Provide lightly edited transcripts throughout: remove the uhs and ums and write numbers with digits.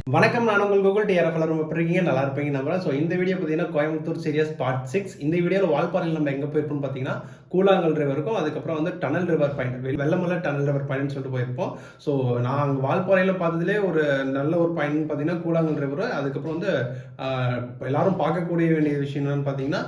வணக்கம், நான் உங்கள் கூகுள் டிஆர்எஃப் எல்லாரும் எப்படி இருக்கீங்க? நல்லா இருப்பீங்க நம்புறேன். ஸோ இந்த வீடியோ பார்த்தீங்கன்னா கோயம்புத்தூர் சீரியஸ் பார்ட் 6. இந்த வீடியோவில் வால்பாறையில் நம்ம எங்கே போயிருப்போம்னு பார்த்தீங்கன்னா கூழாங்கல் ரிவருக்கும் அதுக்கப்புறம் வந்து tunnel river point Vellamalai tunnel river பாயிண்ட்னு சொல்லிட்டு போயிருப்போம். ஸோ நான் அங்கே வால்பாறையில் பார்த்ததுலேயே ஒரு நல்ல ஒரு பாயிண்ட் பார்த்தீங்கன்னா கூழாங்கல் ரிவர். அதுக்கப்புறம் வந்து எல்லாரும் பார்க்கக்கூடிய வேண்டிய விஷயம் என்னன்னு பார்த்தீங்கன்னா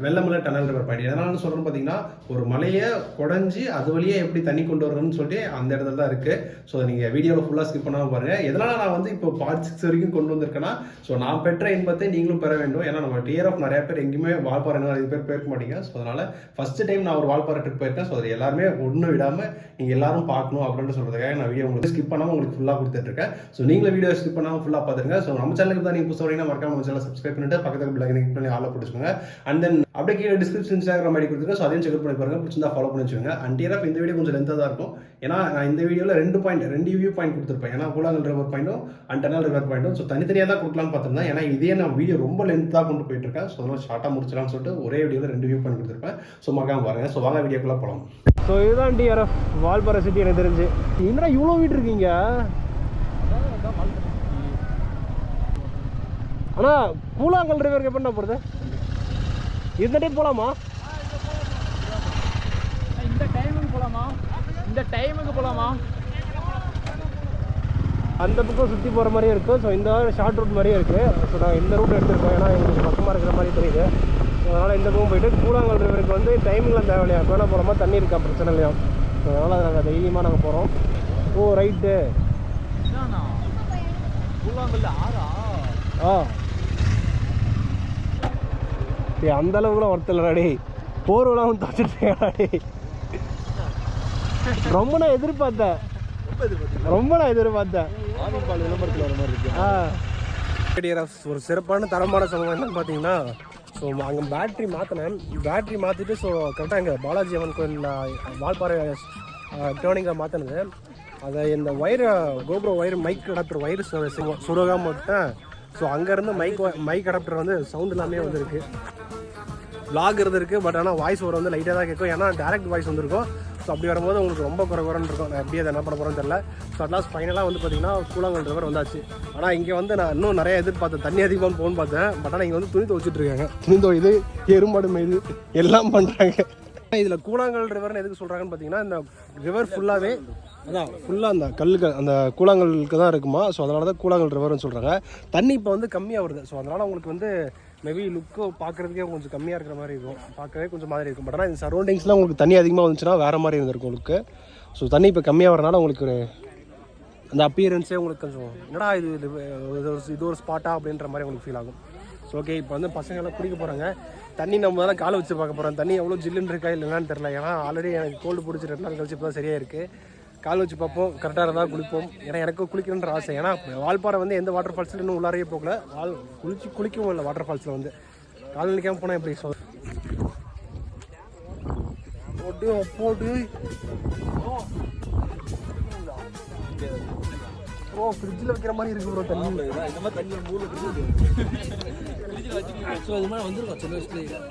வெள்ளமலை டனல் ரிவர் பாயிண்ட். எதனால சொல்கிறேன்னு பார்த்தீங்கன்னா ஒரு மலையை குடஞ்சி அது வழியே எப்படி தண்ணி கொண்டு வரணும்னு சொல்லிட்டு அந்த இடத்துல தான் இருக்குது. ஸோ நீங்கள் வீடியோவில் ஃபுல்லாக ஸ்கிப் பண்ணாமல் பாருங்கள். எதனால் நான் வந்து இப்போ பார்ட் 6 வரைக்கும் கொண்டு வந்திருக்கேன்னா ஸோ நான் பெற்ற இன்பத்தை நீங்களும் பெற வேண்டும். ஏன்னா நம்ம டிஆர்எஃப் நிறைய பேர் எங்கேயுமே வால்பாறை நிறைய பேர் போயிருக்க மாட்டீங்க. ஸோ அதனால் ஃபஸ்ட்டு டைம் நான் ஒரு வால்பாறை ட்ரிப் போயிருக்கேன். ஸோ அது எல்லாருமே ஒன்றும் விடாமல் நீங்கள் எல்லாரும் பார்க்கணும் அப்படின்னு சொல்கிறதுக்காக நான் வீடியோ உங்களுக்கு ஸ்கிப் பண்ணாமல் உங்களுக்கு ஃபுல்லாக கொடுத்துட்ருக்கேன். ஸோ நீங்களும் வீடியோ ஸ்கிப் பண்ணாமல் ஃபுல்லாக பார்த்துருங்க. ஸோ நம்ம சேனலுக்கு தான் நீங்கள் புதுசாக வரீங்கன்னா மறக்காம நம்ம சேனல் சப்ஸ்கிரைப் பண்ணிட்டு பக்கத்தில் பிள்ளைங்க கிளிக் பண்ணி ஆள பிடிச்சிக்கோங்க. அண்ட் தென் அப்படியே கீழே டிஸ்கிரிப்ஷன் இன்ஸ்டாகிராம் ஐடி கொடுத்துருக்கேன். ஸோ அதையும் செக் பண்ணி பாருங்க. பிடிச்சிருந்தா ஃபாலோ பண்ணி வச்சுக்கோங்க. அண்ட் டிஆர்எஃப் இந்த வீடியோ கொஞ்சம் லென்த்தாக தான் இருக்கும். ஏன்னா நான் இந்த வீடியோவில் ரெண்டு வியூ பாயிண்ட் கொடுத்துருப்பேன். ஏன்னா கூழாங்கல் ரிவர் பாயிண்ட்டும் அண்ட் டனல் ரிவர் பாயிண்ட்டும் ஸோ தனித்தனியாக தான் கொடுக்கலாம்னு பார்த்துருந்தேன். ஏன்னா இதே நான் வீடியோ ரொம்ப லென்த்தாக கொண்டு போயிட்டு இருக்கேன். ஸோ அதனால் ஷார்ட்டாக முடிச்சலாம்னு சொல்லிட்டு ஒரே வீடியோவில் 2 வியூ பாயிண்ட் கொடுத்துருப்பேன். ஸோ மறக்காம பாருங்க. ஸோ வாங்க வீடியோக்குள்ளே போகலாம். ஸோ இதுதான் டிஆர்எஃப் வால்பாறை சிட்டி. எனக்கு தெரிஞ்சு என்னடா இவ்வளோ வீடு இருக்கீங்க. ஆனால் கூழாங்கல் ரிவருக்கு எப்படின்னா போகிறது? இந்த டைம் போகலாமா? இந்த டைமுக்கு போகலாமா? அந்த பக்கம் சுற்றி போகிற மாதிரியே இருக்குது. ஸோ இந்த ஷார்ட் ரூட் மாதிரியே இருக்குது. ஸோ நான் இந்த ரூட் எடுத்துருக்கோம். ஏன்னா எங்களுக்கு பக்கமாக இருக்கிற மாதிரி தெரியுது. ஸோ அதனால் இந்த பக்கம் போயிட்டு கூழாங்கல் ரிவருக்கு வந்து டைமிங்லாம் தேவையில்லையா? எப்போனா போகலாமா? தண்ணி இருக்கா? பிரச்சனை இல்லையா? ஸோ அதனால் நாங்கள் தைரியமாக நாங்கள் போகிறோம். ஓ ரைட்டு. கூழாங்கல் ஆறா? அந்த அளவுக்குலாம் ஒருத்தலடாடி போர்வெல்லாம் துவச்சிட்டேடாடி. ரொம்ப நான் எதிர்பார்த்தேன். ஒரு சிறப்பான தரமான சம்பவம் என்னன்னு பார்த்தீங்கன்னா ஸோ அங்கே பேட்ரி மாற்றிட்டு ஸோ கரெக்டாக இங்கே பாலாஜி அம்மன் கோயில் வால்பாறை டேர்னிங்கில் மாற்றினது. அதை இந்த கோபுர ஒயர் மைக் அடாப்டர் ஒயர் சுரகாக மாட்டேன். ஸோ அங்கேருந்து மைக் அடாப்டர் வந்து சவுண்ட் எல்லாமே வந்துருக்கு. விளாக் இருந்திருக்கு. பட் ஆனால் வாய்ஸ் ஓவர் வந்து லைட்டாக தான் கேட்கும். ஏன்னா டேரக்ட் வாய்ஸ் வந்துருக்கும். ஸோ அப்படி வரும்போது உங்களுக்கு ரொம்ப குறைன்னு இருக்கும். நான் எப்படி அதை என்ன பண்ண போகிறேன்னு தெரியல. ஸோ அட்லாஸ்ட் ஃபைனலாக வந்து பார்த்தீங்கன்னா கூழாங்கல் ரிவர் வந்தாச்சு. ஆனால் இங்கே வந்து நான் இன்னும் நிறைய எதிர்பார்த்தேன். தண்ணி அதிகமாக போகணும்னு பார்த்தேன். பட் ஆனால் இங்கே வந்து துணி துவைச்சிட்ருக்காங்க. துணி துவைது எருமாடு மேய்து எல்லாம் பண்ணுறாங்க. இதில் கூழாங்கல் ரிவர்னு எதுக்கு சொல்கிறாங்கன்னு பார்த்தீங்கன்னா இந்த ரிவர் ஃபுல்லாகவே அதான் ஃபுல்லாக அந்த கல்லுக்கு அந்த கூழாங்கலுக்கு தான் இருக்குமா. ஸோ அதனால தான் கூழாங்கல் ரிவர்னு சொல்கிறாங்க. தண்ணி இப்போ வந்து கம்மியாக வருது. ஸோ அதனால் உங்களுக்கு வந்து மேபி லுக்கு பார்க்குறதுக்கே கொஞ்சம் கம்மியாக இருக்கிற மாதிரி இருக்கும். பார்க்கவே கொஞ்சம் மாதிரி இருக்கும். பட் ஆனால் இந்த சரௌண்டிங்ஸ்லாம் உங்களுக்கு தண்ணி அதிகமாக வந்துச்சுன்னா வேறு மாதிரி இருந்திருக்கும் உங்களுக்கு. ஸோ தண்ணி இப்போ கம்மியாக வரனால உங்களுக்கு ஒரு அந்த அப்பியரன்ஸே உங்களுக்கு கொஞ்சம் என்னடா இது ஒரு ஸ்பாட்டா அப்படின்ற மாதிரி உங்களுக்கு ஃபீல் ஆகும். ஸோ ஓகே, இப்போ வந்து பசங்கள்லாம் குடிக்க போகிறாங்க. தண்ணி நம்ம தான் காலை வச்சு பார்க்க போகிறோம். தண்ணி எவ்வளோ ஜில்லுன்னு இருக்கா இல்லைன்னு தெரில. ஏன்னா ஆல்ரெடி எனக்கு கோல்டு பிடிச்சி 2 நாள் கழிச்சு இப்போ தான் சரியாக இருக்குது. கால் வச்சு பார்ப்போம். கரெக்டாக இருந்தால் குளிப்போம். ஏன்னா எனக்கு குளிக்கணுன்ற ஆசை. ஏன்னா வால்பாறை வந்து எந்த வாட்டர் ஃபால்ஸில் இன்னும் உள்ளாரையே போகல. குளிக்கவும் இல்லை வாட்டர் ஃபால்ஸில் வந்து. கால் நிற்காமல் போனால் எப்படி சொல் போட்டு ப்ரோ ஃப்ரிட்ஜில் வைக்கிற மாதிரி இருக்கு ப்ரோ தண்ணி. இந்த மாதிரி தண்ணி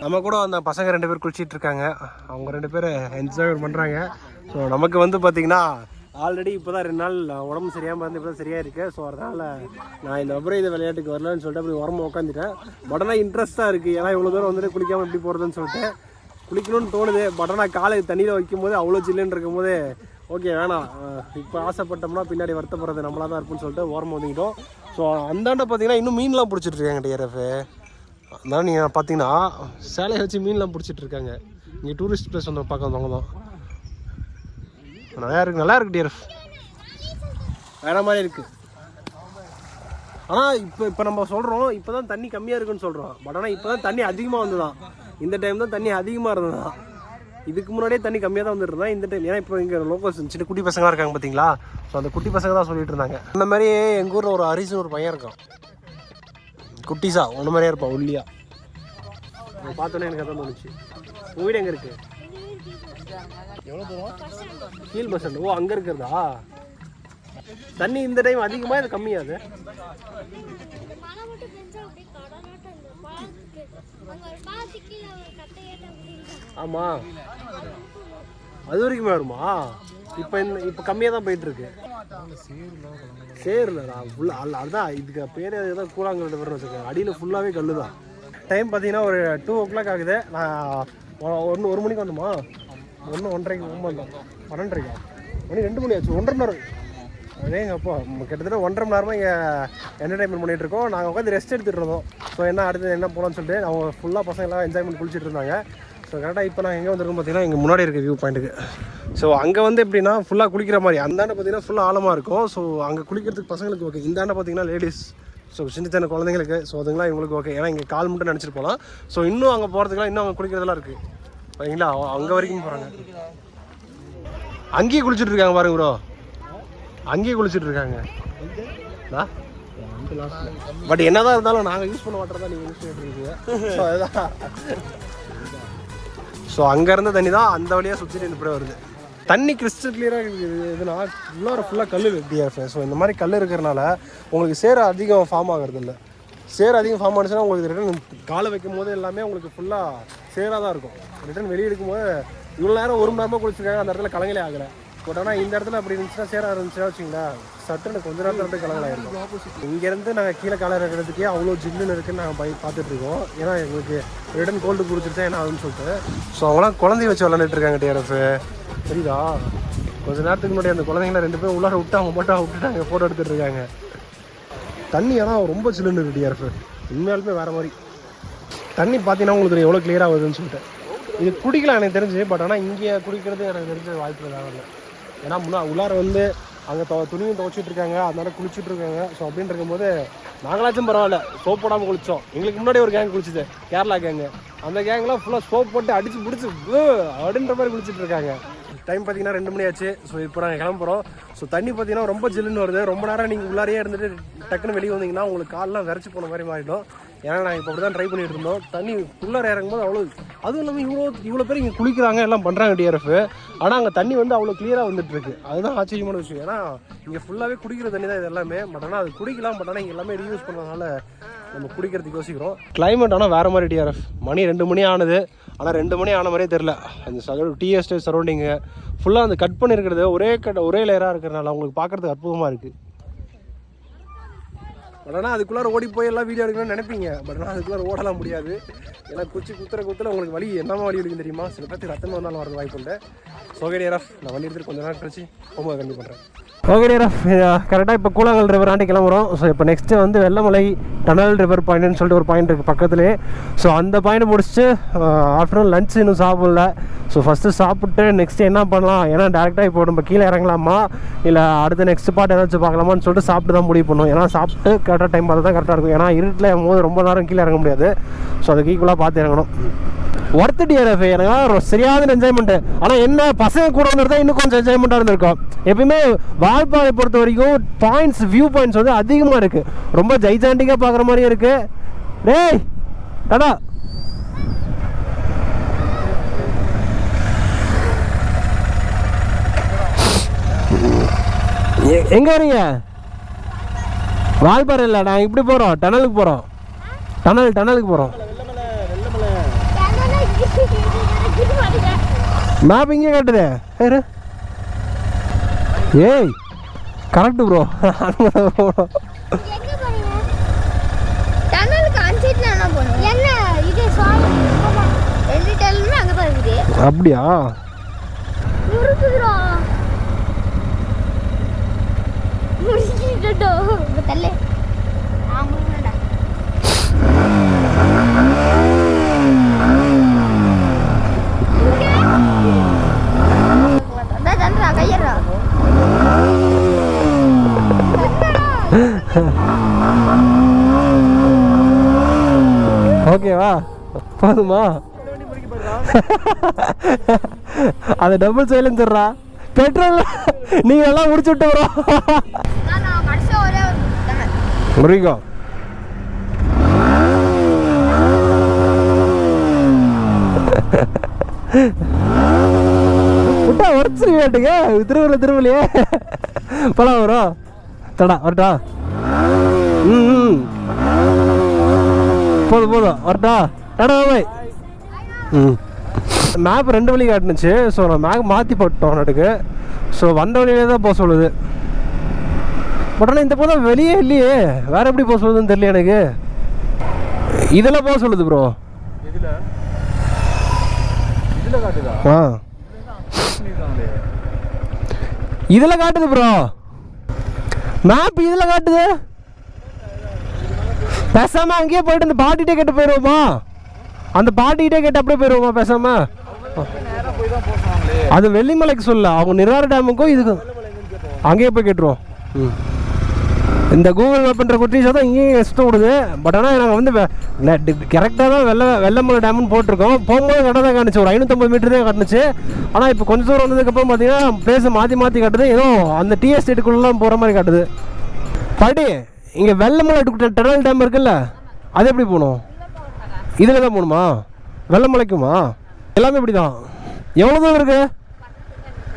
நம்ம கூட அந்த பசங்க 2 பேர் குளிச்சிட்டு இருக்காங்க. அவங்க 2 பேர் என்ஜாய் பண்ணுறாங்க. ஸோ நமக்கு வந்து பார்த்தீங்கன்னா ஆல்ரெடி இப்போ தான் 2 நாள் உடம்பு சரியாமல் இருந்து இப்போ தான் சரியாக இருக்குது. ஸோ அதனால் நான் இந்த விபரீத விளையாட்டுக்கு வரலான்னு சொல்லிட்டு அப்படி உரம்பு உட்காந்துட்டேன். பட் ஆனால் இன்ட்ரெஸ்ட்டாக இருக்குது. ஏன்னா இவ்வளோ தூரம் வந்துட்டு குளிக்காமல் எப்படி போகிறதுன்னு சொல்லிட்டு குளிக்கணும்னு தோணுது. பட் ஆனால் காலை தண்ணியில் வைக்கும் போது அவ்வளோ ஜில்லுன்னு இருக்கும் போது ஓகே வேணாம், இப்போ ஆசைப்பட்டோம்னா பின்னாடி வருத்தப்படுறது நம்மளாக தான் இருப்புன்னு சொல்லிட்டு ஓரமாக வந்துக்கிட்டோம். ஸோ அந்தாண்ட பார்த்தீங்கன்னா இன்னும் மீன்லாம் பிடிச்சிட்ருக்காங்க டிஆர்எஃப். அதனால் நீங்கள் பார்த்தீங்கன்னா சேலையை வச்சு மீன்லாம் பிடிச்சிட்ருக்காங்க. இங்கே டூரிஸ்ட் பிளேஸ் வந்து பார்க்க வந்தவங்க தான். நல்லா இருக்கு டிஆர்எஃப். வேற மாதிரி இருக்குது. ஆனால் இப்போ நம்ம சொல்கிறோம் இப்போ தான் தண்ணி கம்மியாக இருக்குன்னு சொல்கிறோம். பட் ஆனால் இப்போ தான் தண்ணி அதிகமாக வந்து தான். இந்த டைம் தான் தண்ணி அதிகமாக இருந்தது தான். இதுக்கு முன்னாடியே தண்ணி கம்மியாக தான் வந்துருந்தா இந்த டைம். ஏன்னா இப்போ இங்கே லோக்கல்ஸ் சின்ன குட்டி பசங்களாக இருக்காங்க பார்த்தீங்களா. ஸோ அந்த குட்டி பசங்க தான் சொல்லிட்டு இருந்தாங்க. அந்த மாதிரி எங்கள் ஊரில் ஒரு ஹரிசன் ஒரு பையன் இருக்கான். குட்டிஸா ஒன்று மாதிரியே இருப்பான் ஒல்லியா. பார்த்தோன்னே எனக்கு அதான் தோணுச்சு. உங்கள் வீடு எங்கே இருக்குது? எவ்வளோ தூரம்? கீழ் பஸ் ஸ்டாண்ட். ஓ அங்கே இருக்கிறதா? தண்ணி இந்த டைம் அதிகமாக இது கம்மியாது? ஆமாம் அது வரைக்குமே வருமா? இப்போ கம்மியாக தான் போயிட்டுருக்கு. சேருலடா ஃபுல்லாக அதுதான் இதுக்கு பேர் தான் கூழாங்கல் ரிவர்னு வச்சுருக்கேன். அடியில் ஃபுல்லாகவே கல் தான். டைம் பார்த்தீங்கன்னா ஒரு 2 o'clock ஆகுது. நான் 1 மணிக்கு வந்தோமா, 1:30க்கு 12:30 மணி 2 மணி ஆச்சு. 1.5 மணி நேரம் அதேங்க. அப்போ கிட்டத்தட்ட 1.5 மணி நேரமாக இங்கே என்டர்டைன்மெண்ட் பண்ணிகிட்டு இருக்கோம். நாங்கள் உட்காந்து ரெஸ்ட் எடுத்துகிட்டு இருந்தோம். ஸோ என்ன அடுத்து என்ன போகலான்னு சொல்லிட்டு அவங்க ஃபுல்லாக பசங்களாம் என்ஜாய்மெண்ட் குளிச்சுட்டு இருந்தாங்க. ஸோ கரெக்டாக இப்போ நாங்கள் எங்கே வந்திருக்கோம் பார்த்தீங்கன்னா எங்கள் முன்னாடி இருக்க வியூ பாயிண்ட்டுக்கு. ஸோ அங்கே வந்து எப்படின்னா ஃபுல்லாக குளிக்கிற மாதிரி, அந்தாண்ட பார்த்தீங்கன்னா ஃபுல்லாக ஆழமாக இருக்கும். ஸோ அங்கே குளிக்கிறதுக்கு பசங்களுக்கு ஓகே. இந்தாண்ட பார்த்தீங்கன்னா லேடிஸ், ஸோ சின்ன சின்ன குழந்தைங்களுக்கு, ஸோ அதுங்களாம் இவங்களுக்கு ஓகே. ஏன்னா இங்கே கால் மட்டும் நினச்சிட்டு போகலாம். ஸோ இன்னும் அங்கே போகிறதுக்குலாம் இன்னும் அங்கே குளிக்கிறதுலாம் இருக்குது சரிங்களா. அங்கே வரைக்கும் போகிறாங்க. அங்கேயே குளிச்சுட்டு இருக்காங்க பாருங்க ப்ரோ, அங்கேயே குளிச்சுட்டு இருக்காங்க. பட் என்னதான் இருந்தாலும் நாங்கள் யூஸ் பண்ண வாட்டர் தான் நீங்கள் யூஸ் பண்ணிட்டு இருக்கீங்க. ஸோ அதுதான். ஸோ அங்கேருந்து தண்ணி தான் அந்த வழியாக சுற்றிட்டு இப்படி வருது. தண்ணி கிறிஸ்டல் கிளியராக இதுனா ஃபுல்லாக கல் டிஆர்எஃப். ஸோ இந்த மாதிரி கல் இருக்கிறனால உங்களுக்கு சேர அதிகம் ஃபார்ம் ஆகிறது இல்லை. சேர் அதிகம் ஃபார்ம் ஆனிச்சுன்னா உங்களுக்கு ரிட்டன் காலை வைக்கும் போது எல்லாமே உங்களுக்கு ஃபுல்லாக சேராக தான் இருக்கும். ரிட்டன் வெளியே எடுக்கும்போது இவ்வளோ நேரம் 1 மணி நேரமாக குளிச்சிருக்காங்க, அந்த இடத்துல கலங்களே ஆகலை. பட் ஆனால் இந்த இடத்துல அப்படி இருந்துச்சுன்னா சேராக இருந்துச்சுன்னா வச்சுங்களேன், சட்டுன்னு கொஞ்ச நேரத்தில் கலங்கலாயிருக்கும். இங்கேருந்து நாங்கள் கீழே காலை இருக்கிறதுக்கே அவ்வளோ ஜில்லுன்னு இருக்குன்னு நாங்கள் பார்த்துட்ருக்கோம். ஏன்னா எங்களுக்கு ரிட்டன் கோல்டு குடிச்சிருச்சா என்ன ஆகுதுன்னு சொல்லிட்டு. ஸோ அவங்களாம் குழந்தைய வச்சு விளாண்டுட்டு இருக்காங்க டிஆர்எஃப். சரிதா, கொஞ்ச நேரத்துக்கு முன்னாடி அந்த குழந்தைங்கள 2 பேரும் உள்ளார விட்டு அவங்க மட்டும் விட்டுட்டாங்க, ஃபோட்டோ எடுத்துகிட்டு இருக்காங்க. தண்ணி ஆனால் ரொம்ப சில்லுன்னு இருக்குது டிஆர்எஃப். உண்மையாலுமே வேறு மாதிரி தண்ணி பார்த்தீங்கன்னா உங்களுக்கு எவ்வளோ கிளியராக வருதுன்னு சொல்லிட்டு. இது குடிக்கலாம் எனக்கு தெரிஞ்சு. பட் ஆனால் இங்கே குடிக்கிறது எனக்கு தெரிஞ்ச வாய்ப்பு இல்லை. ஏன்னா உள்ளார வந்து அங்கே துணியும் துவைச்சிட்டு இருக்காங்க, அதனால குளிச்சுட்டு இருக்காங்க. ஸோ அப்படின்னு இருக்கும்போது நாங்களாச்சும் பரவாயில்ல, சோப் போடாமல் குளித்தோம். எங்களுக்கு முன்னாடி ஒரு கேங் குளிச்சுது, கேரளா கேங்கு. அந்த கேங்லாம் ஃபுல்லாக சோப் போட்டு அடித்து பிடிச்சி அப்படின்ற மாதிரி குளிச்சுட்டு இருக்காங்க. டைம் பார்த்தீங்கன்னா 2 மணி ஆச்சு. ஸோ இப்போ நாங்கள் கிளம்புறோம். ஸோ தண்ணி பார்த்தீங்கன்னா ரொம்ப ஜில்லுன்னு வருது. ரொம்ப நேரம் நீங்கள் உள்ளாரையே இருந்துட்டு டக்குன்னு வெளியே வந்தீங்கன்னா உங்களுக்கு காலெலாம் விரைச்சி போன மாதிரி மாறிடும். ஏன்னா நாங்கள் இப்போ அப்படி தான் ட்ரை பண்ணிட்டு இருந்தோம். தண்ணி உள்ளார இறங்கும்போது அவ்வளோ, அதுவும் இல்லாமல் இவ்வளோ பேர் இங்கே குளிக்கிறாங்க, எல்லாம் பண்ணுறாங்க டிஆர்எஃப். ஆனால் அங்கே தண்ணி வந்து அவ்வளோ கிளியராக வந்துட்டு இருக்கு. அதுதான் ஆச்சரியமான விஷயம். ஏன்னா இங்கே ஃபுல்லாகவே குடிக்கிற தண்ணி தான் இது எல்லாமே. பட் ஆனால் அது குடிக்கலாம். பட் ஆனால் இங்கே எல்லாமே ரீயூஸ் பண்ணதுனால நம்ம குடிக்கிறதுக்கு யோசிக்கிறோம். கிளைமேட் ஆனால் வேறு மாதிரி டிஆர்எஃப். மணி 2 மணி ஆனது. ஆனால் 2 மணி ஆன மாதிரியே தெரில. அந்த டீ எஸ்டேட் சரௌண்டிங்கு ஃபுல்லாக அந்த கட் பண்ணியிருக்கிறது ஒரே லேயராக இருக்கிறனால அவங்களுக்கு பார்க்குறதுக்கு அற்புதமாக இருக்குது. பட் ஆனால் அதுக்குள்ளார ஓடி போய் எல்லாம் வீடியோ எடுக்கணும்னு நினைப்பீங்க. பட் ஆனால் அதுக்குள்ளார ஓடலாம் முடியாது. ஏன்னா குத்துற உங்களுக்கு வலி என்னமா வலி எடுக்குன்னு தெரியுமா? சில பேருக்கு ரத்தம் வந்தாலும் வரது வாய்ப்பு உண்டு. ஓகே டிஆர்எஃப், நான் வண்டி எடுத்துட்டு கொஞ்ச நேரம் கழிச்சு ரொம்ப கண்டிப்பாக பண்ணுறேன். ஓகே டிஆர்எஃப், கரெக்டாக இப்போ கூழாங்கல் ரிவர் ஆண்டி கிளம்புறோம். ஸோ இப்போ நெக்ஸ்ட்டு வந்து வெள்ளமலை டனல் ரிவர் பாயிண்ட்னு சொல்லிட்டு ஒரு பாயிண்ட் இருக்குது பக்கத்துலேயே. ஸோ அந்த பாயிண்ட் முடிச்சுட்டு ஆஃப்டர்நூன் லஞ்ச் இன்னும் சாப்பிடல. ஸோ ஃபஸ்ட்டு சாப்பிட்டு நெக்ஸ்ட்டு என்ன பண்ணலாம், ஏன்னா டேரெக்டாக இப்போ நம்ம கீழே இறங்கலாமா இல்லை அடுத்த நெக்ஸ்ட் பார்ட் ஏதாச்சும் பார்க்கலாமான்னு சொல்லிட்டு சாப்பிட்டு தான் முடிவு பண்ணுவோம். ஏன்னா சாப்பிட்டு கரெக்டாக டைம் பார்த்து தான் கரெக்டாக இருக்கும். ஏன்னா இருட்டில் போது ரொம்ப நேரம் கீழே இறங்க முடியாது. ஸோ அதுக்கு ஈக்குவலாக பார்த்து இறங்கணும். ஒர்த்து டிஆர்எஃப் எனக்கு சரியான என்ஜாய்மெண்ட்டு. ஆனால் என்ன பசங்க கூட வந்துருந்தா இன்னும் கொஞ்சம் என்ஜாய்மெண்ட்டாக இருந்திருக்கும். எப்பயுமே வால்பாறை பொறுத்த வரைக்கும் வியூ பாயிண்ட்ஸ் வந்து அதிகமாக இருக்குது. ரொம்ப ஜைஜாண்டிக்காக பார்க்குற மாதிரியும் இருக்குது. டேய் டாடா. எங்கே வரீங்க? வால்பாறை இல்லை, நான் இப்படி போகிறோம், டனலுக்கு போகிறோம். டனலுக்கு போகிறோம். மேப் இங்கே காட்டுதே. ஏய் கரெக்ட் ப்ரோ. அப்படியா? ஓகேவா, போதுமா? அது டபுள் சைலன்சர்ரா. பெட்ரோல் நீங்க எல்லாம் முடிச்சு விட்டு வரோம். முருகா விட்டா உடச்சு வேட்டுங்க. திருவள்ளையே போலாம் வரும். தடா வரட்டா? போதும் வரட்டா? டாடா பாய். மேப் 2 வழி காட்டுனுச்சு. ஸோ நான் மேப் மாற்றி போட்டோம் நட்டுக்கு. ஸோ வந்த வழியிலே தான் போக சொல்லுது. பட் ஆனால் இந்த போதான் வெளியே இல்லையே, வேறு எப்படி போக சொல்லுதுன்னு தெரியல எனக்கு. இதில் போக சொல்லுது ப்ரோ. ஆ இதில் காட்டுது ப்ரோ, மேப் இதில் காட்டுது. பேசாமல் அங்கேயே போயிட்டு அந்த பாட்டிகிட்டே கேட்டு போயிடுவோமா? அந்த பாட்டிகிட்டே கேட்டு அப்படியே போயிடுவோமா பேசாமல்? அது வெள்ளிமலைக்கு சொல்ல, அவங்க நிராறு டேமுக்கும் இதுக்கு அங்கேயே போய் கேட்டுருவோம். இந்த கூகுள் மேப்ன்ற குட்டீஸாக தான் இங்கேயும் எக்ஸ்ட்ரா விடுது. பட் ஆனால் நாங்கள் வந்து கரெக்டாக தான் வெள்ளமலை டேம்னு போட்டிருக்கோம். போகும்போது கரெக்டாக தான் காட்டுச்சு, ஒரு 550 மீட்டர் தான் காட்டுச்சு. ஆனால் இப்போ கொஞ்சம் தூரம் வந்ததுக்கப்புறம் பார்த்தீங்கன்னா பிளேஸை மாற்றி காட்டுது. ஏதோ அந்த டி எஸ்டேட்டுக்குள்ளெலாம் போகிற மாதிரி காட்டுது. படி இங்கே வெள்ளமலை டனல் டேம் இருக்குல்ல, அது எப்படி போகணும்? இதில் தான் போகணுமா? வெள்ளமலைக்குமா? எல்லாமே இப்படி தான். எவ்வளோ தூரம் இருக்கு?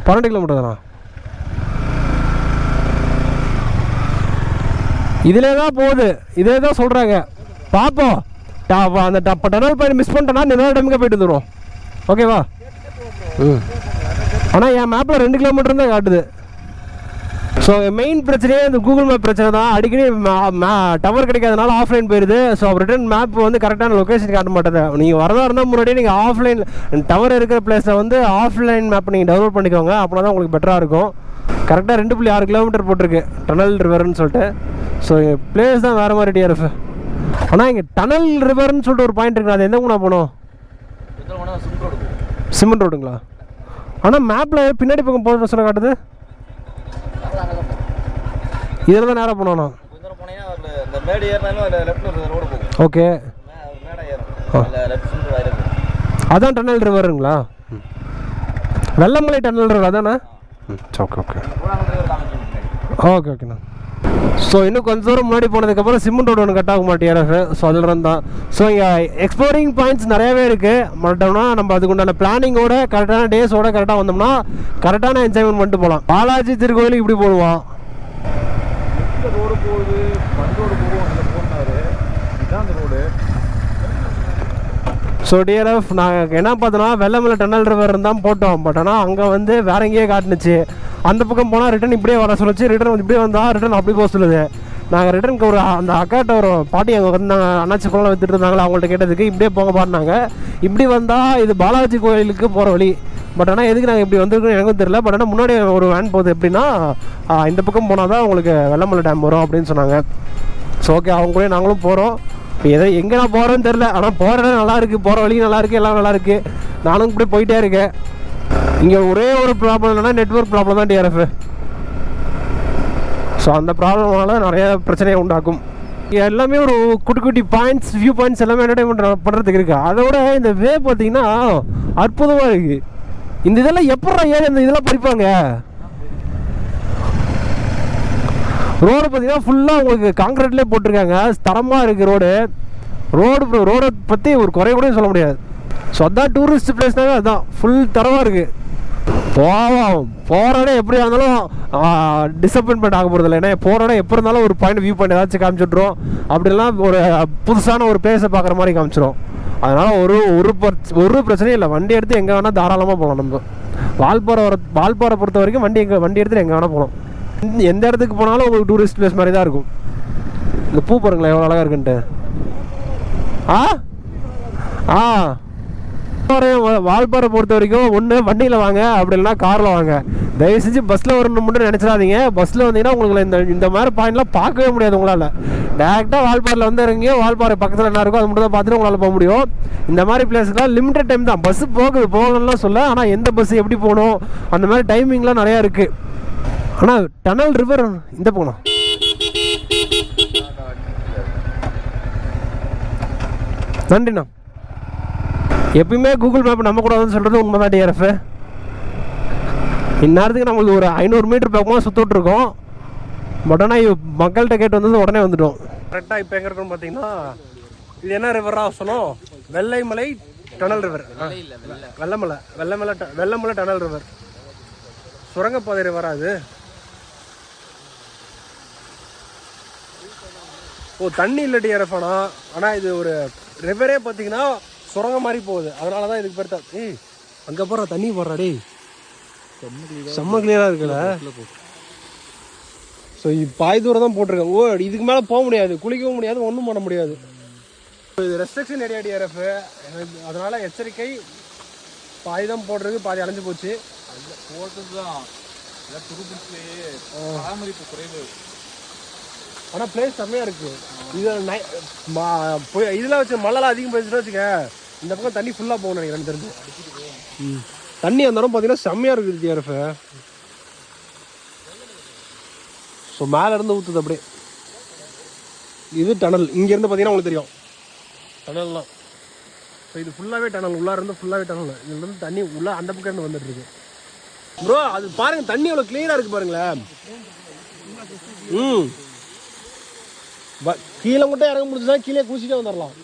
12 கிலோமீட்டர் தானா? இதிலே தான் போகுது, இதே தான் சொல்கிறாங்க. பார்ப்போம். அந்த டனல் பாயிண்ட் மிஸ் பண்ணிட்டேன்னா நிறைய டைமுக்கு போயிட்டு வந்துடும். ஓகேவா? ஆனால் என் மேப்பில் 2 கிலோமீட்டர் தான் காட்டுது. ஸோ மெயின் பிரச்சனையே இந்த கூகுள் மேப் பிரச்சனை தான். அடிக்கடி டவர் கிடைக்காதனால ஆஃப்லைன் போயிடுது. ஸோ ரிட்டன் மேப் வந்து கரெக்டான லொக்கேஷன் காட்ட மாட்டேது. நீங்கள் வரதா இருந்தால் முன்னாடியே நீங்கள் ஆஃப்லைன் டவர் இருக்கிற பிளேஸில் வந்து ஆஃப்லைன் மேப் நீங்கள் டெவலப் பண்ணிக்கோங்க. அப்படின்னா தான் உங்களுக்கு பெட்டராக இருக்கும். கரெக்டாக 2.6 கிலோமீட்டர் போட்டிருக்கு டனல் ரிவர்னு சொல்லிட்டு. ஸோ பிளேஸ் தான் வேறு மாதிரி டிஆர்எஃப். ஆனால் இங்கே டனல் ரிவர்னு சொல்லிட்டு ஒரு பாயிண்ட் இருக்குது. அது எந்த ஊனா போகணும்? சிமெண்ட் ரோடுங்களா? ஆனால் மேப்பில் பின்னாடி பக்கம் போகிற சொல்ல காட்டுது. இதில் தான் நேராக போனோம். ஓகே, அதான் டனல் ரிவருங்களா? வெள்ளமலை டனல் ரிவர் அதானே? ஓகே ஓகே ஓகே ஓகேண்ணா. ஸோ இன்னும் கொஞ்சம் தூரம் முன்னாடி போனதுக்கப்புறம் சிமெண்ட் ரோடு ஒன்று கட் ஆக மாட்டேன். ஸோ அதில் தான். ஸோ இங்கே எக்ஸ்ப்ளோரிங் பாயிண்ட்ஸ் நிறையாவே இருக்குது. மட்டும்னா நம்ம அதுக்குண்டான பிளானிங்கோட கரெக்டான டேஸோட கரெக்டாக வந்தோம்னா கரெக்டான என்ஜாய்மெண்ட் பண்ணிட்டு போகலாம். பாலாஜி திருக்கோயிலுக்கு இப்படி போடுவோம். ரோடு போகுது, ரோடு போகும், இதுதான் அந்த ரோடு. ஸோ டிஆர்எஃப் நாங்கள் என்ன பார்த்தோன்னா வெள்ளமலை டனல் ரிவர் தான் போட்டோம். பட் ஆனால் அங்கே வந்து வேற எங்கேயே காட்டுனுச்சு. அந்த பக்கம் போனால் ரிட்டன் இப்படியே வர சொல்லிச்சு. ரிட்டன் வந்து இப்படியே வந்தால் ரிட்டன் அப்படி போக சொல்லுது. நாங்கள் ரிட்டனுக்கு ஒரு அந்த அக்காட்ட ஒரு பாட்டி அங்கே வந்தாங்க, அண்ணாச்சி குளம் வித்துட்டு இருந்தாங்களா, அவங்கள்ட்ட கேட்டதுக்கு இப்படியே போங்க பாடினாங்க. இப்படி வந்தால் இது பாலாஜி கோயிலுக்கு போகிற வழி. பட் ஆனால் எதுக்கு நாங்கள் இப்படி வந்திருக்கோம் எனக்கும் தெரியல. பட் ஆனால் முன்னாடி ஒரு வேன் போகுது. எப்படின்னா இந்த பக்கம் போனால் தான் உங்களுக்கு வெள்ளமலை டேம் வரும் அப்படின்னு சொன்னாங்க. ஸோ ஓகே, அவங்க கூட நாங்களும் போகிறோம். இப்போ எதை எங்கே நான் போகிறேன்னு தெரில. ஆனால் போகிற இடம் நல்லாயிருக்கு, போகிற வழி நல்லாயிருக்கு, எல்லாம் நல்லாயிருக்கு. நானும் இப்படி போயிட்டே இருக்கேன். இங்கே ஒரே ஒரு ப்ராப்ளம் இல்லைன்னா நெட்வொர்க் ப்ராப்ளம் தான் டிஆர்எஃப். ஸோ அந்த ப்ராப்ளமால் நிறைய பிரச்சனையை உண்டாக்கும். எல்லாமே ஒரு குட்டி குட்டி பாயிண்ட்ஸ், வியூ பாயிண்ட்ஸ் எல்லாமே என்டர்டைன்மெண்ட் பண்ணுறதுக்கு இருக்குது. அதோட இந்த வே பார்த்தீங்கன்னா அற்புதமாக இருக்குது. இந்த இதெல்லாம் எப்படா ஏன் இந்த இதெல்லாம் பறிப்பாங்க? ரோடு பார்த்தீங்கன்னா ஃபுல்லாக உங்களுக்கு காங்கிரீட்லேயே போட்டிருக்காங்க. தரமாக இருக்குது ரோடை பற்றி ஒரு குறை கூட சொல்ல முடியாது. ஸோ அதான் டூரிஸ்ட் பிளேஸ்னாவே அதுதான் ஃபுல் தரமாக இருக்குது. போகிற இடம் எப்படியா இருந்தாலும் டிசப்பாயின்மெண்ட் ஆக போகிறது இல்லை. ஏன்னா போகிற இடம் எப்படி இருந்தாலும் ஒரு பாயிண்ட் வியூ பாயிண்ட் ஏதாச்சும் காமிச்சிட்றோம். அப்படிலாம் ஒரு புதுசான ஒரு பிளேஸை பார்க்குற மாதிரி காமிச்சிடும். அதனால் ஒரு பிரச்சனையும் இல்லை. வண்டி எடுத்து எங்கே வேணால் தாராளமாக போகலாம். நம்ம வால்பாறை பொறுத்த வரைக்கும் வண்டி எடுத்து எங்கே வேணால் போகலாம். எந்த இடத்துக்கு போனாலும் உங்களுக்கு டூரிஸ்ட் பிளேஸ் மாதிரி தான் இருக்கும். இந்த பூ பாருங்களேன் எவ்வளோ அழகாக இருக்குன்ட்டு. வால்பாறை பொறுத்த வரைக்கும் ஒன்று வண்டியில் வாங்க, அப்படி இல்லைனா காரில் வாங்க. தயவு செஞ்சு பஸ்ஸில் வரணும் மட்டும் நினச்சிடாதீங்க. பஸ்ஸில் வந்தீங்கன்னா உங்களுக்கு இந்த மாதிரி பாயிண்ட்லாம் பார்க்கவே முடியாது. உங்களால் டேரெக்டாக வால்பாறையில் வந்து இறங்கி வால்பாறை பக்கத்தில் என்ன இருக்கோ அது மட்டும் தான் பார்த்துட்டு உங்களால் போக முடியும். இந்த மாதிரி பிளேஸ்க்குலாம் லிமிட்டட் டைம் தான். பஸ்ஸு போகணும்லாம் சொல்ல, ஆனால் எந்த பஸ்ஸு எப்படி போகணும் அந்த மாதிரி டைமிங்லாம் நிறையா இருக்குது. ஆனால் டனல் ரிவர் இந்த போகணும். நன்றிண்ணா. எப்பயுமே கூகுள் மேப் நம்ம கூட வந்து சொல்கிறது உண்மை தான் டிஆர்எஃப். இந்நேரத்துக்கு நம்மளுக்கு ஒரு 500 மீட்டர் பக்கமாக சுற்றிட்டுருக்கோம். பட் ஆனால் மக்கள்கிட்ட கேட்டு வந்தது உடனே வந்துட்டோம். கரெக்டாக இப்போ எங்கே இருக்குன்னு பார்த்தீங்கன்னா இது என்ன ரிவராக சொன்னோம்? Vellaimalai tunnel river. Vellamalai tunnel river. சுரங்கப்பாதை ரிவரா அது? தண்ணி இல்லை டிஆர்எஃப். ஆனால் இது ஒரு ரிவரே பார்த்தீங்கன்னா சுரங்க மாதிரி போகுது. அதனால தான் இதுக்கு பேர் அங்கே போடுற தண்ணி போடுறா டே, செம்ம கிளியராக இருக்குல்ல. ஸோ பாதி தூரம் தான் போட்டிருக்கேன். ஓ இதுக்கு மேலே போக முடியாது, குளிக்கவும் முடியாது, ஒன்றும் பண்ண முடியாது. இது ரெஸ்ட்ரிக்ஷன் ஏரியா டிஆர்எஃப், அதனால் எச்சரிக்கை. பாதி தான் போடுறது, பாதி அடைஞ்சு போச்சு. போட்டது தான் பராமரிப்பு குறைவு. ஆனால் பிளேஸ் செம்மையாக இருக்குது. இது இதில் வச்சு மழைலாம் அதிகம் போயிடுச்சுன்னு வச்சுக்க, இந்த பக்கம் தண்ணி ஃபுல்லாக போகணும் நினைக்கிறேன் எனக்கு தெரிஞ்சு. தண்ணி அந்த இடம் பார்த்தீங்கன்னா செம்மையாக இருக்குது டிஆர்எஃப். ஸோ மேலேருந்து ஊற்றுது அப்படியே. இது டனல், இங்கேருந்து பார்த்தீங்கன்னா உங்களுக்கு தெரியும் டனல்லாம். ஸோ இது ஃபுல்லாகவே டனல், உள்ளார இருந்து ஃபுல்லாகவே டனல். இதுலேருந்து தண்ணி உள்ளே அந்த பக்கம் இருந்து வந்துட்டு இருக்கு ப்ரோ. அது பாருங்கள் தண்ணி எவ்வளோ கிளியராக இருக்குது பாருங்களேன். கீழே மட்டும் இறங்க முடிஞ்சுன்னா கீழே குளிச்சுட்டே வந்துடலாம்.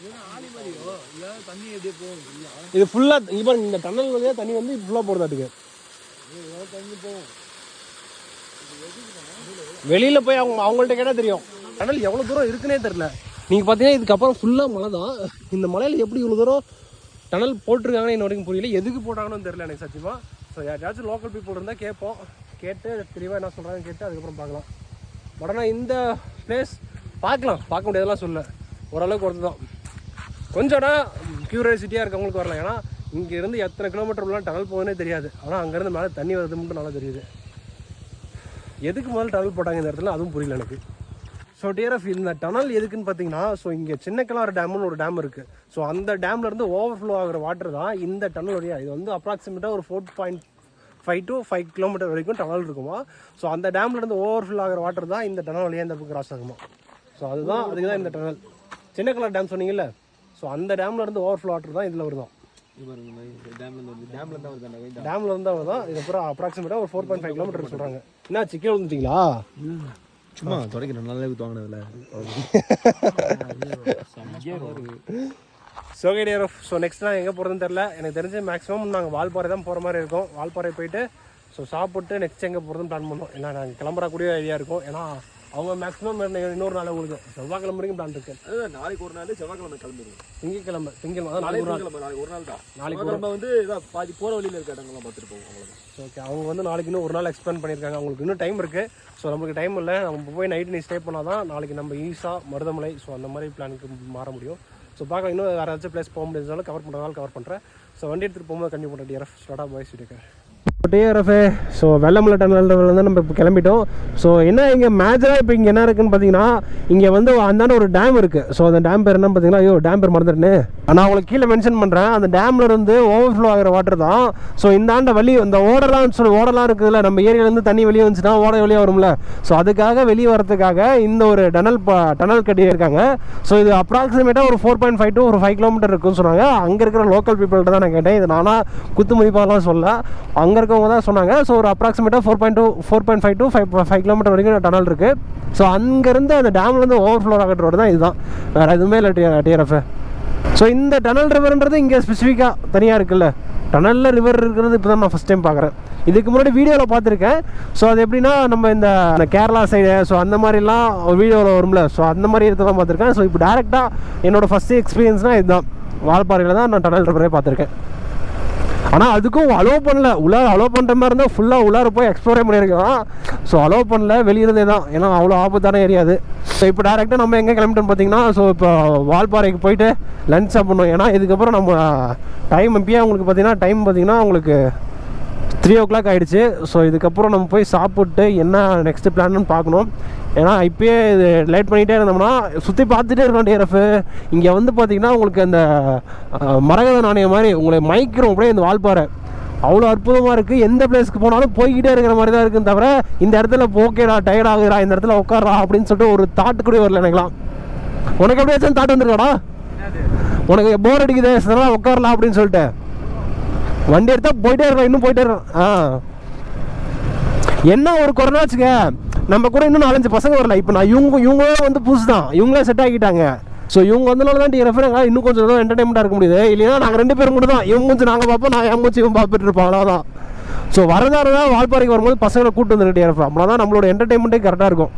இது ஃபுல்லாக இப்போ இந்த டனல் வந்து தண்ணி வந்து ஃபுல்லாக போகிறதாட்டுக்கு. வெளியில் போய் அவங்கள்ட்ட கேட்டால் தெரியும் டனல் எவ்வளோ தூரம் இருக்குன்னே தெரில. நீங்கள் பார்த்தீங்கன்னா இதுக்கப்புறம் ஃபுல்லாக மழை தான். இந்த மலையில் எப்படி இவ்வளோ தூரம் டனல் போட்டிருக்காங்கன்னு இன்ன வரைக்கும் புரியல. எதுக்கு போட்டாங்கன்னு தெரியல எனக்கு சத்தியமாக. ஸோ யாராச்சும் லோக்கல் பீப்புள் இருந்தால் கேட்போம், கேட்டு தெளிவாக என்ன சொல்கிறாங்கன்னு கேட்டு அதுக்கப்புறம் பார்க்கலாம். பட் ஆனால் இந்த பிளேஸ் பார்க்க முடியாதெல்லாம் சொல்ல, ஓரளவுக்கு ஒருத்தர் தான். கொஞ்சம்னா க்யூரியாசிட்டியாக இருக்கவங்களுக்கு வரலாம். ஏன்னா இங்கேருந்து எத்தனை கிலோமீட்டர் உள்ள டனல் போகுதுன்னே தெரியாது. ஆனால் அங்கேருந்து மேலே தண்ணி வருது மட்டும் நல்லா தெரியுது. எதுக்கு முதல்ல டனல் போட்டாங்க இந்த இடத்துல அதுவும் புரியல எனக்கு. ஸோ டிஆர்எஃப் இந்த டனல் எதுக்குன்னு பார்த்தீங்கன்னா, ஸோ இங்கே சின்னக்கிளாறு டேம்னு ஒரு டேம் இருக்குது. ஸோ அந்த டேம்லேருந்து ஓவர்ஃப்ளோ ஆகிற வாட்டர் தான் இந்த டனல் வழியாக. இது வந்து அப்ராக்சிமேட்டாக ஒரு 4.5 to 5 கிலோமீட்டர் வரைக்கும் டனல் இருக்குமா. ஸோ அந்த டேம்லேருந்து ஓவர்ஃப்ளோ ஆகிற வாட்டர் தான் இந்த டனல் வழியாக இந்த பக்கம் கிராஸ் ஆகுமா. ஸோ அதுதான் அதுக்கு தான் இந்த டனல். சின்னக்கிளாறு டேம் சொன்னீங்கல்ல, ஸோ அந்த டேம்லேருந்து ஓவர்ஃப்ளோ வாட்டர் தான் இதில் வருதான். டேம்ல இருந்தா தான். இதுக்கப்புறம் அப்ராக்சிமேட்டாக ஒரு 4.5 கிலோமீட்டர் சொல்கிறாங்க. என்ன சிக்கல் வந்துட்டீங்களா? சும்மா தொடக்கி நல்லா வாங்கினதுல. சோகே டிஆர்எஃப். ஸோ நெக்ஸ்ட் நான் எங்கே போகிறதுன்னு தெரில. எனக்கு தெரிஞ்சு மேக்ஸிமம் நாங்கள் வால்பாறை தான் போகிற மாதிரி இருக்கும். வால்பாறை போயிட்டு ஸோ சாப்பிட்டு நெக்ஸ்ட் எங்கே போகிறதுன்னு பிளான் பண்ணோம். ஏன்னா நாங்கள் கிளம்புறக்கூடிய ஐடியா இருக்கும். ஏன்னா அவங்க மேக்ஸிமம் இன்னொரு நாள் உங்களுக்கு செவ்வாய்க்கிழமை வரைக்கும் பிளான் இருக்கு. நாளைக்கு ஒரு நாள், செவ்வாய்க்கிழமை கிளம்பிடுவோம். திங்கக்கிழமை தான் நாளைக்கு ஒரு நாள் தான். நாளைக்கு நம்ம வந்து பாதி போகிற வழியில் இருக்க இடங்கள்லாம் பார்த்துட்டு போவோம். அவ்வளோதான். ஓகே, அவங்க வந்து நாளைக்கு இன்னும் ஒரு நாள் எக்ஸ்பெண்ட் பண்ணியிருக்காங்க. அவங்களுக்கு இன்னும் டைம் இருக்குது. ஸோ நமக்கு டைம் இல்லை. நம்ம போய் நைட்டு நீ ஸ்டே பண்ணால் தான் நாளைக்கு நம்ம ஈஸா மருதமலை ஸோ அந்த மாதிரி பிளானுக்கு மாற முடியும். ஸோ பார்க்க இன்னும் வேறு ஏதாச்சும் பிளேஸ் போக முடியாதாலும் கவர் பண்ணுறதாலும் கவர் பண்ணுறேன். ஸோ வண்டி எடுத்துகிட்டு போகும்போது கண்டிப்பாக பண்ணுறேன் டிஆர்எஃப். ஸ்டார்ட் பாய்ஸ் வீட்டுக்கு டிஆர்எஃப். ஸோ வெள்ளமலை டனல்லேருந்து நம்ம இப்போ கிளம்பிட்டோம். ஸோ என்ன இங்கே மேஜராக இப்போ இங்கே என்ன இருக்குதுன்னு பார்த்தீங்கன்னா, இங்கே வந்து அந்தாண்ட ஒரு டேம் இருக்குது. ஸோ அந்த டேம் பேர் என்ன பார்த்தீங்கன்னா, ஐயோ டேம் பேர் மறந்துட்டேன்னு நான் உங்களுக்கு கீழே மென்ஷன் பண்ணுறேன். அந்த டேமில் இருந்து ஓவர்ஃப்ளோ ஆகிற வாட்டர் தான். ஸோ இந்தாண்ட வழி இந்த ஓடலாம் இருக்குதுல்ல, நம்ம ஏரியாலேருந்து தண்ணி வெளியே வந்துச்சுன்னா ஓட வெளியே வரும்ல. ஸோ அதுக்காக வெளியே வரதுக்காக இந்த ஒரு டனல் கட்டியிருக்காங்க. ஸோ இது அப்ராக்சிமேட்டாக ஒரு 4.5 to 5 கிலோமீட்டர் இருக்குன்னு சொன்னாங்க. அங்கே இருக்கிற லோக்கல் பீப்புள்கிட்ட தான் நான் கேட்டேன். இது நானாக குத்து மதிப்பாலாம் சொல்ல, அங்கே இருக்கவங்க தான் சொன்னாங்க. ஸோ ஒரு அப்ராக்சிமேட்டாக 4.5 to 5 கிலோமீட்டர் வரைக்கும் டனல் இருக்குது. ஸோ அங்கேருந்து அந்த டேம்லேருந்து ஓவர்ஃப்ளோ ஆகிற ரோடு தான் இதுதான், வேறு எதுவுமே இல்லை டிஆர்எஃப். ஸோ இந்த டனல் ரிவர்ன்றது இங்கே ஸ்பெசிஃபிக்காக தனியாக இருக்குல்ல. டனலில் ரிவர் இருக்கிறது இப்போ தான் நான் ஃபஸ்ட் டைம் பார்க்குறேன். இதுக்கு முன்னாடி வீடியோவில் பார்த்துருக்கேன். ஸோ அது எப்படின்னா நம்ம இந்த கேரளா சைடு ஸோ அந்த மாதிரிலாம் வீடியோவில் வரும்ல, ஸோ அந்த மாதிரி இடத்துல பார்த்துருக்கேன். ஸோ இப்போ டேரெக்டாக என்னோடய ஃபஸ்ட்டு எக்ஸ்பீரியன்ஸ்னால் இதுதான். வால்பாறையில் தான் நான் டனல் ரிவரே பார்த்துருக்கேன். ஆனால் அதுக்கும் அலோவ் பண்ணல. உள்ளார அலோவ் பண்ணுற மாதிரி இருந்தால் ஃபுல்லாக உள்ளார போய் எக்ஸ்ப்ளோரே பண்ணியிருக்கலாம். ஸோ அலோவ் பண்ணல, வெளியிருந்தே தான். ஏன்னா அவ்வளோ ஆபத்தான ஏரியாது. ஸோ இப்போ டேரெக்டாக நம்ம எங்கே கிளம்பிட்டோம்னு பார்த்தீங்கன்னா, ஸோ இப்போ வால்பாறைக்கு போயிட்டு லன்ச் சாப்பிட்ணும். ஏன்னா இதுக்கப்புறம் நம்ம டைம் இப்பயே உங்களுக்கு பார்த்தீங்கன்னா டைம் பார்த்தீங்கன்னா உங்களுக்கு 3 o'clock ஆகிடுச்சு. ஸோ இதுக்கப்புறம் நம்ம போய் சாப்பிட்டு என்ன நெக்ஸ்ட்டு பிளான்னு பார்க்கணும். ஏன்னா இப்போயே இது லேட் பண்ணிகிட்டே இருந்தோம்னா சுற்றி பார்த்துட்டே இருக்கோம் டிஆர்எஃப். இங்கே வந்து பார்த்திங்கன்னா உங்களுக்கு அந்த மரகத நாணயம் மாதிரி உங்களை மயக்கிறோம் அப்படியே இந்த வால்பாறை. அவ்வளோ அற்புதமாக இருக்குது. எந்த பிளேஸ்க்கு போனாலும் போய்கிட்டே இருக்கிற மாதிரி தான் இருக்குன்னு தவிர இந்த இடத்துல ஓகேடா டயர்ட் ஆகுறா இந்த இடத்துல உட்காரா அப்படின்னு சொல்லிட்டு ஒரு தாட்டு கூட வரல எனக்குலாம். உனக்கு எப்படியாச்சும் தாட்டு வந்துருக்காடா? உனக்கு போர் அடிக்குது அதெல்லாம் உட்காரலாம் அப்படின்னு சொல்லிட்டு வண்டி எடுத்தால் போயிட்டே இருக்கலாம், இன்னும் போயிட்டே இருக்கலாம். என்ன ஒரு கொரோனாச்சுங்க, நம்ம கூட இன்னும் 4-5 பசங்க வரல. இப்போ நான் இவங்களே வந்து புதுசு தான், இவங்களே செட் ஆகிட்டாங்க. ஸோ இவங்க வந்தனால தான் டிஆர்எஃப் இன்னும் கொஞ்சம் தான் என்டர்டைன்மெண்ட்டாக இருக்க முடியுது. இல்லைன்னா நாங்கள் 2 பேரும் கூட தான், இவங்க மூச்சு நாங்கள் பார்ப்போம், நான் என் மூச்சு இவன் பார்த்துட்டு இருப்போம், அவ்வளோதான். ஸோ வரதாரதான் வால்பாறைக்கு வரும்போது பசங்களை கூப்பிட்டு வந்துட்டு டிஆர்எஃப். அப்படின்னா நம்மளோட என்டர்டைன்மெண்ட்டே கரெக்டாக இருக்கும்.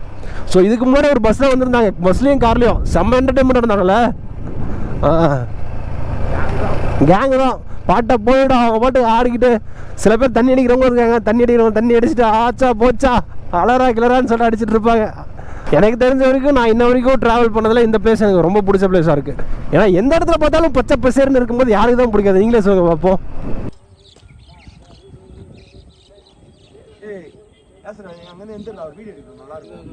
ஸோ இதுக்கு முன்னாடி ஒரு பஸ்ஸில் வந்துருந்தாங்க, பஸ்லேயும் கார்லேயும் செம்ம என்டர்டைன்மெண்ட்டாக இருந்தாங்கல்ல. கேங்கு தான் பாட்டை போயிடும், அவங்க பாட்டு ஆடிக்கிட்டு. சில பேர் தண்ணி அடிக்கிறவங்க இருக்காங்க, தண்ணி அடிச்சுட்டு ஆச்சா போச்சா அலரா கிளரான்னு சொல்லிட்டு அடிச்சுட்டு இருப்பாங்க. எனக்கு தெரிஞ்ச வரைக்கும் நான் இன்ன வரைக்கும் ட்ராவல் பண்ணதில் இந்த பிளேஸ் எனக்கு ரொம்ப பிடிச்ச பிளேஸாக இருக்குது. ஏன்னா எந்த இடத்துல பார்த்தாலும் பச்சை பசேர்னு இருக்கும்போது யாருக்கு தான் பிடிக்காது? நீங்களே சொல்லுங்க பார்ப்போம். அங்கேருந்து எந்த வீடியோ எடுக்கணும் நல்லா இருக்கும்.